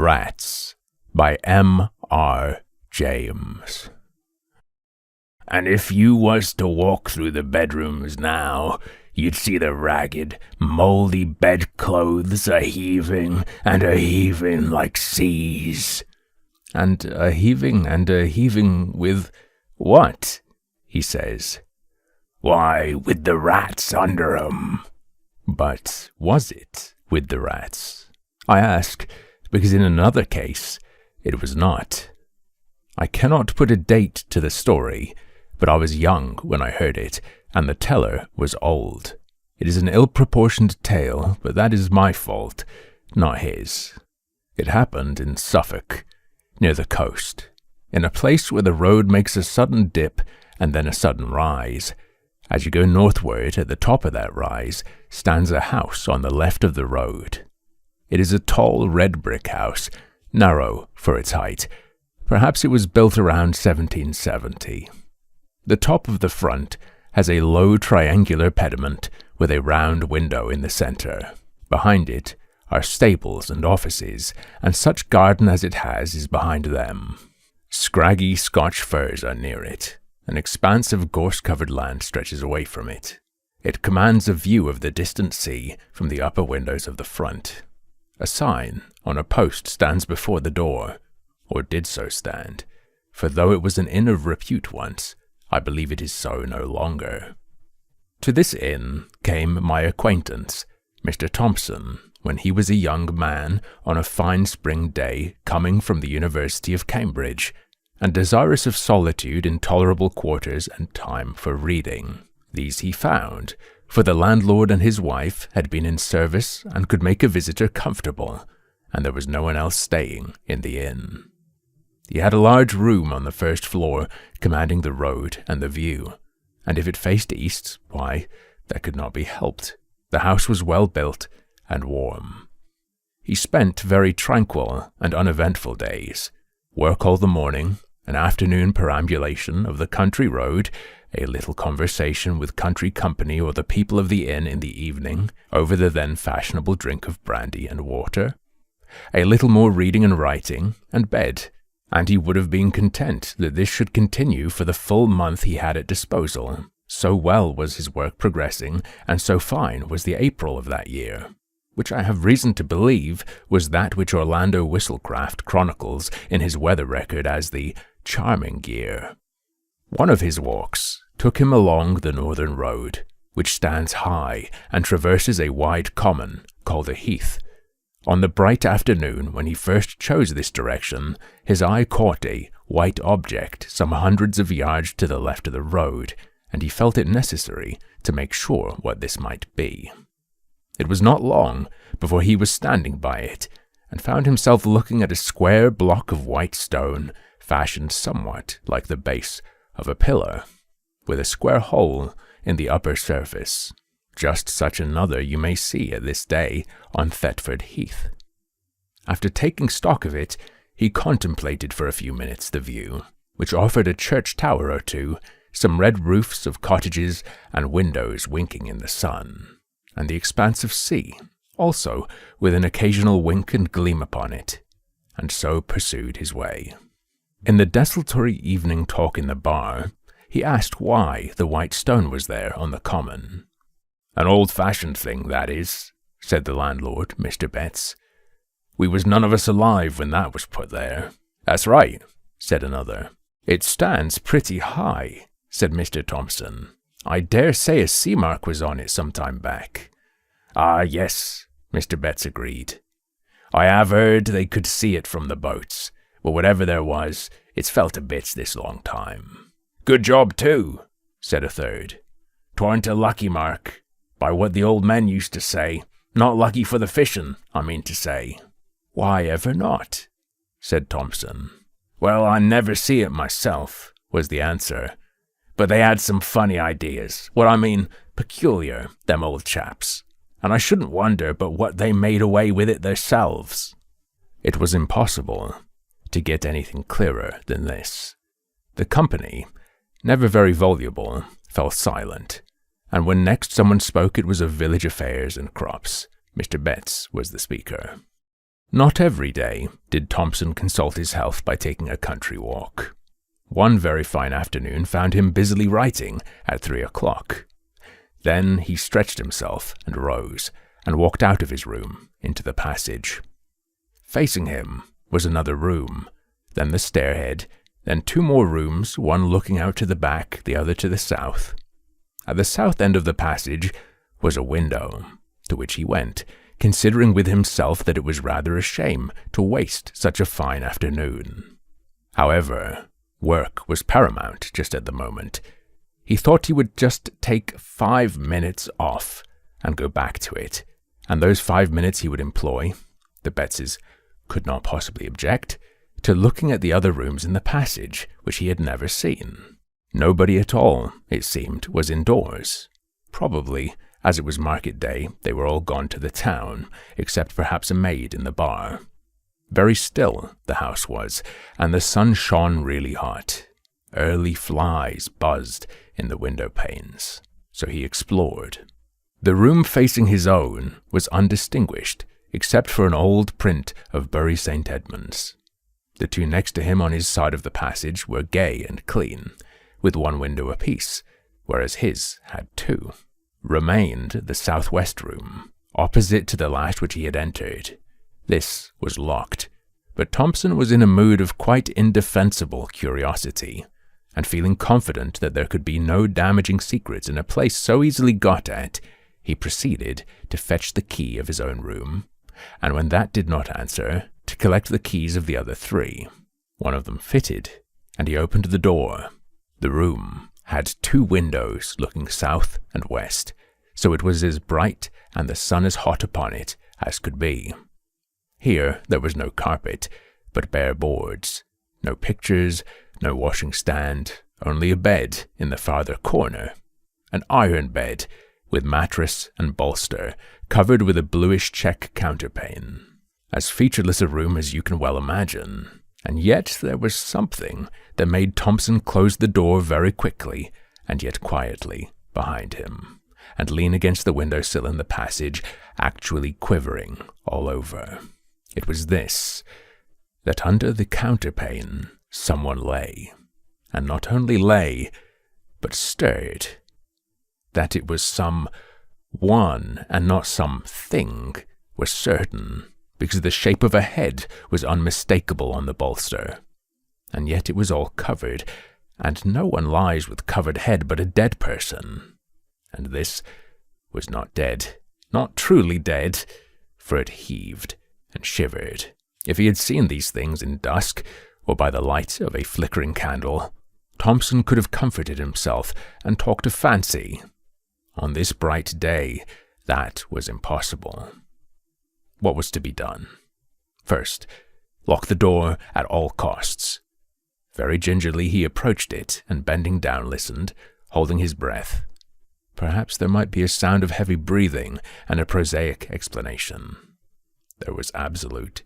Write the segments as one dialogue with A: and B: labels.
A: Rats by M.R. James. And if you was to walk through the bedrooms now, you'd see the ragged, mouldy bedclothes a-heaving and a-heaving like seas. And a-heaving with what? He says. Why, with the rats under 'em. But was it with the rats? I ask, because in another case, it was not. I cannot put a date to the story, but I was young when I heard it, and the teller was old. It is an ill-proportioned tale, but that is my fault, not his. It happened in Suffolk, near the coast, in a place where the road makes a sudden dip and then a sudden rise. As you go northward, at the top of that rise, stands a house on the left of the road. It is a tall red brick house, narrow for its height. Perhaps it was built around 1770. The top of the front has a low triangular pediment with a round window in the center. Behind it are stables and offices, and such garden as it has is behind them. Scraggy Scotch firs are near it. An expanse of gorse-covered land stretches away from it. It commands a view of the distant sea from the upper windows of the front. A sign on a post stands before the door, or did so stand, for though it was an inn of repute once, I believe it is so no longer. To this inn came my acquaintance, Mr. Thompson, when he was a young man on a fine spring day coming from the University of Cambridge, and desirous of solitude in tolerable quarters and time for reading. These he found, for the landlord and his wife had been in service and could make a visitor comfortable, and there was no one else staying in the inn. He had a large room on the first floor, commanding the road and the view, and if it faced east, why, that could not be helped. The house was well built and warm. He spent very tranquil and uneventful days, work all the morning, an afternoon perambulation of the country road, a little conversation with country company or the people of the inn in the evening over the then fashionable drink of brandy and water, a little more reading and writing, and bed, and he would have been content that this should continue for the full month he had at disposal. So well was his work progressing, and so fine was the April of that year, which I have reason to believe was that which Orlando Whistlecraft chronicles in his weather record as the charming year. One of his walks took him along the northern road, which stands high and traverses a wide common called a heath. On the bright afternoon when he first chose this direction, his eye caught a white object some hundreds of yards to the left of the road, and he felt it necessary to make sure what this might be. It was not long before he was standing by it, and found himself looking at a square block of white stone, fashioned somewhat like the base of a pillar, with a square hole in the upper surface. Just such another you may see at this day on Thetford Heath. After taking stock of it, he contemplated for a few minutes the view, which offered a church tower or two, some red roofs of cottages and windows winking in the sun, and the expanse of sea, also with an occasional wink and gleam upon it, and so pursued his way. In the desultory evening talk in the bar, he asked why the white stone was there on the common. An old-fashioned thing, that is, said the landlord, Mr. Betts. We was none of us alive when that was put there. That's right, said another. It stands pretty high, said Mr. Thompson. I dare say a sea mark was on it some time back. Ah, yes, Mr. Betts agreed. I have heard they could see it from the boats, but whatever there was, it's fell to bits this long time. Good job, too, said a third. 'Twarn't a lucky mark, by what the old men used to say. Not lucky for the fishin', I mean to say. Why ever not? Said Thompson. Well, I never see it myself, was the answer. But they had some funny ideas, what I mean, peculiar, them old chaps. And I shouldn't wonder but what they made away with it theirselves. It was impossible to get anything clearer than this. The company, never very voluble, fell silent, and when next someone spoke it was of village affairs and crops. Mr. Betts was the speaker. Not every day did Thompson consult his health by taking a country walk. One very fine afternoon found him busily writing at 3 o'clock. Then he stretched himself and rose and walked out of his room into the passage. Facing him was another room, then the stairhead, then 2 more rooms, one looking out to the back, the other to the south. At the south end of the passage was a window, to which he went, considering with himself that it was rather a shame to waste such a fine afternoon. However, work was paramount just at the moment. He thought he would just take 5 minutes off and go back to it, and those 5 minutes he would employ, the Bettses could not possibly object, to looking at the other rooms in the passage, which he had never seen. Nobody at all, it seemed, was indoors. Probably, as it was market day, they were all gone to the town, except perhaps a maid in the bar. Very still the house was, and the sun shone really hot. Early flies buzzed in the window panes, so he explored. The room facing his own was undistinguished, except for an old print of Bury St. Edmunds. The 2 next to him on his side of the passage were gay and clean, with 1 window apiece, whereas his had 2. Remained the southwest room, opposite to the last which he had entered. This was locked, but Thompson was in a mood of quite indefensible curiosity, and feeling confident that there could be no damaging secrets in a place so easily got at, he proceeded to fetch the key of his own room, and when that did not answer, to collect the keys of the other 3. One of them fitted, and he opened the door. The room had 2 windows looking south and west, so it was as bright and the sun as hot upon it as could be. Here there was no carpet, but bare boards, no pictures, no washing stand, only a bed in the farther corner, an iron bed with mattress and bolster, covered with a bluish check counterpane. As featureless a room as you can well imagine, and yet there was something that made Thompson close the door very quickly and yet quietly behind him, and lean against the windowsill in the passage, actually quivering all over. It was this, that under the counterpane someone lay, and not only lay, but stirred. That it was some one and not some thing was certain, because the shape of a head was unmistakable on the bolster. And yet it was all covered, and no one lies with covered head but a dead person. And this was not dead, not truly dead, for it heaved and shivered. If he had seen these things in dusk, or by the light of a flickering candle, Thompson could have comforted himself and talked of fancy. On this bright day, that was impossible. What was to be done? First, lock the door at all costs. Very gingerly he approached it, and bending down listened, holding his breath. Perhaps there might be a sound of heavy breathing and a prosaic explanation. There was absolute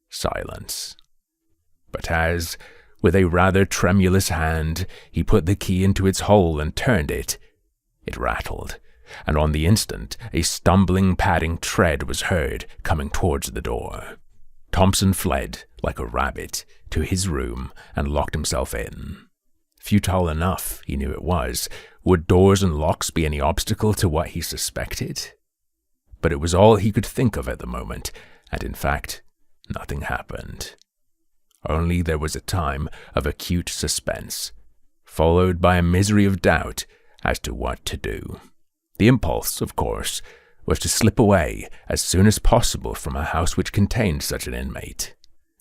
A: silence. But as, with a rather tremulous hand, he put the key into its hole and turned it, it rattled, and on the instant a stumbling, padding tread was heard coming towards the door. Thompson fled, like a rabbit, to his room and locked himself in. Futile enough, he knew it was. Would doors and locks be any obstacle to what he suspected? But it was all he could think of at the moment, and in fact, nothing happened. Only there was a time of acute suspense, followed by a misery of doubt as to what to do. The impulse, of course, was to slip away as soon as possible from a house which contained such an inmate.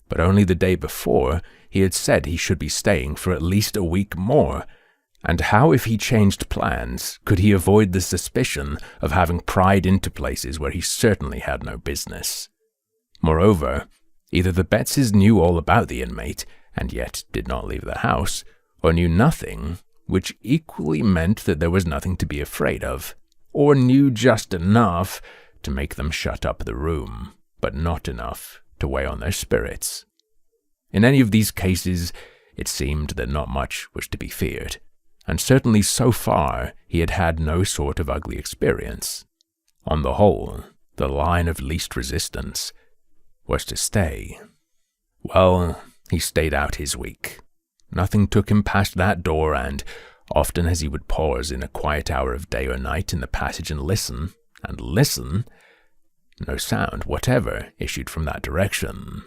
A: But only the day before he had said he should be staying for at least a week more, and how, if he changed plans, could he avoid the suspicion of having pried into places where he certainly had no business? Moreover, either the Bettses knew all about the inmate, and yet did not leave the house, or knew nothing, which equally meant that there was nothing to be afraid of, or knew just enough to make them shut up the room, but not enough to weigh on their spirits. In any of these cases, it seemed that not much was to be feared, and certainly so far he had had no sort of ugly experience. On the whole, the line of least resistance was to stay. Well, he stayed out his week. Nothing took him past that door, and often as he would pause in a quiet hour of day or night in the passage and listen, no sound whatever issued from that direction.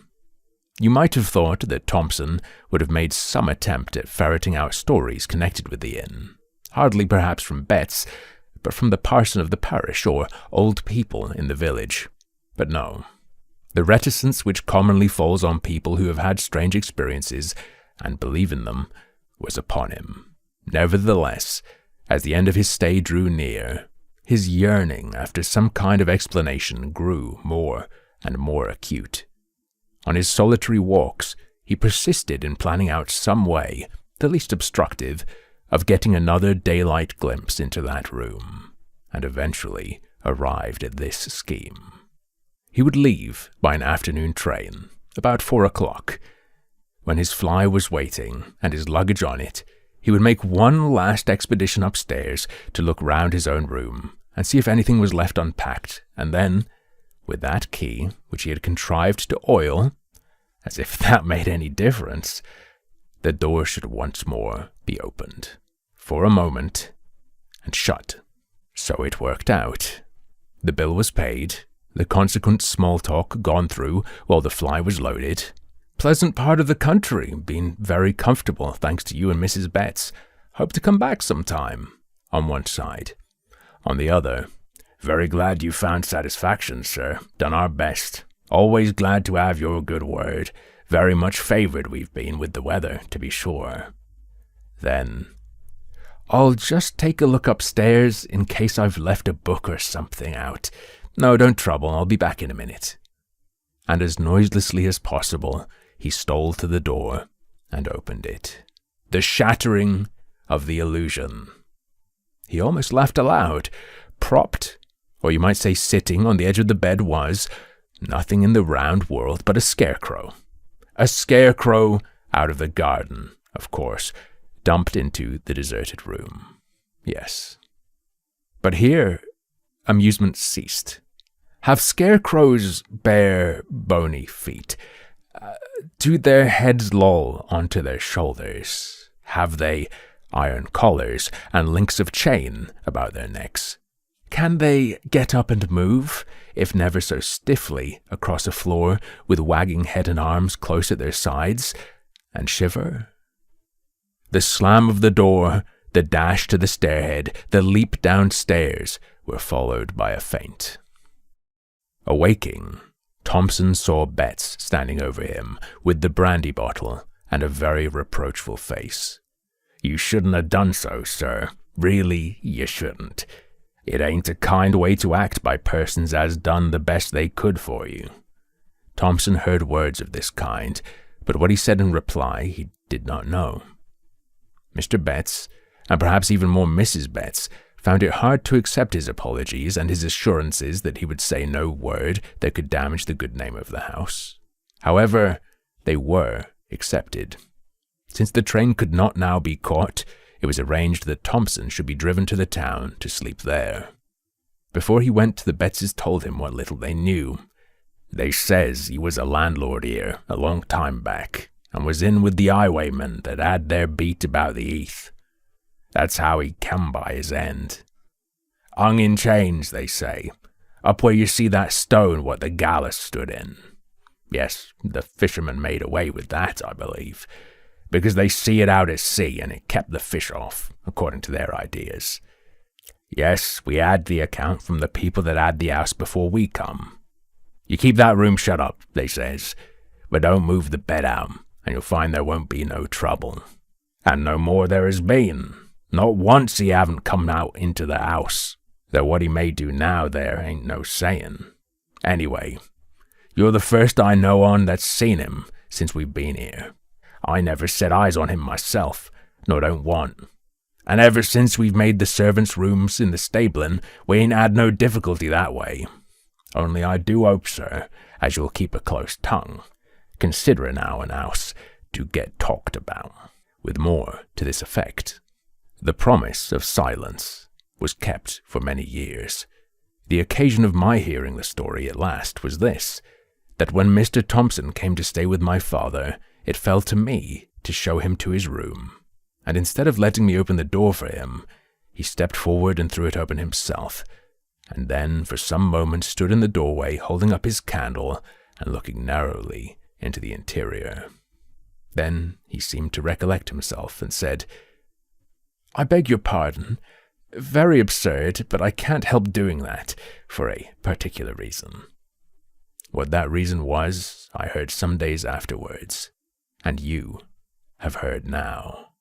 A: You might have thought that Thompson would have made some attempt at ferreting out stories connected with the inn, hardly perhaps from Betts, but from the parson of the parish or old people in the village. But no. The reticence which commonly falls on people who have had strange experiences and believe in them was upon him. Nevertheless, as the end of his stay drew near, his yearning after some kind of explanation grew more and more acute. On his solitary walks, he persisted in planning out some way, the least obstructive, of getting another daylight glimpse into that room, and eventually arrived at this scheme. He would leave by an afternoon train, about 4 o'clock. When his fly was waiting and his luggage on it, he would make one last expedition upstairs to look round his own room and see if anything was left unpacked, and then, with that key, which he had contrived to oil, as if that made any difference, the door should once more be opened, for a moment, and shut. So it worked out. The bill was paid, the consequent small talk gone through while the fly was loaded. Pleasant part of the country, been very comfortable thanks to you and Mrs. Betts. Hope to come back sometime, on one side. On the other, very glad you found satisfaction, sir. Done our best. Always glad to have your good word. Very much favoured we've been with the weather, to be sure. Then, I'll just take a look upstairs in case I've left a book or something out. No, don't trouble, I'll be back in a minute. And as noiselessly as possible, he stole to the door and opened it. The shattering of the illusion. He almost laughed aloud. Propped, or you might say sitting, on the edge of the bed was nothing in the round world but a scarecrow. A scarecrow out of the garden, of course, dumped into the deserted room. Yes. But here, amusement ceased. Have scarecrows bare, bony feet? Do their heads loll onto their shoulders? Have they iron collars and links of chain about their necks? Can they get up and move, if never so stiffly, across a floor with wagging head and arms close at their sides, and shiver? The slam of the door, the dash to the stairhead, the leap downstairs were followed by a faint. Awaking, Thompson saw Betts standing over him with the brandy bottle and a very reproachful face. You shouldn't have done so, sir. Really, you shouldn't. It ain't a kind way to act by persons as done the best they could for you. Thompson heard words of this kind, but what he said in reply he did not know. Mr. Betts, and perhaps even more Mrs. Betts, found it hard to accept his apologies and his assurances that he would say no word that could damage the good name of the house. However, they were accepted. Since the train could not now be caught, it was arranged that Thompson should be driven to the town to sleep there. Before he went, the Bettses told him what little they knew. They says he was a landlord here a long time back, and was in with the highwaymen that had their beat about the heath. That's how he come by his end. Hung in chains, they say, up where you see that stone what the Gallus stood in. Yes, the fishermen made away with that, I believe, because they see it out at sea and it kept the fish off, according to their ideas. Yes, we had the account from the people that had the house before we come. You keep that room shut up, they says, but don't move the bed out, and you'll find there won't be no trouble. And no more there has been. Not once he haven't come out into the house, though what he may do now there ain't no saying. Anyway, you're the first I know on that's seen him since we've been here. I never set eyes on him myself, nor don't want. And ever since we've made the servants' rooms in the stabling, we ain't had no difficulty that way. Only I do hope, sir, as you'll keep a close tongue, considering our house to get talked about, with more to this effect. The promise of silence was kept for many years. The occasion of my hearing the story at last was this, that when Mr. Thompson came to stay with my father, it fell to me to show him to his room, and instead of letting me open the door for him, he stepped forward and threw it open himself, and then for some moments stood in the doorway holding up his candle and looking narrowly into the interior. Then he seemed to recollect himself and said, "I beg your pardon. Very absurd, but I can't help doing that for a particular reason." What that reason was, I heard some days afterwards, and you have heard now.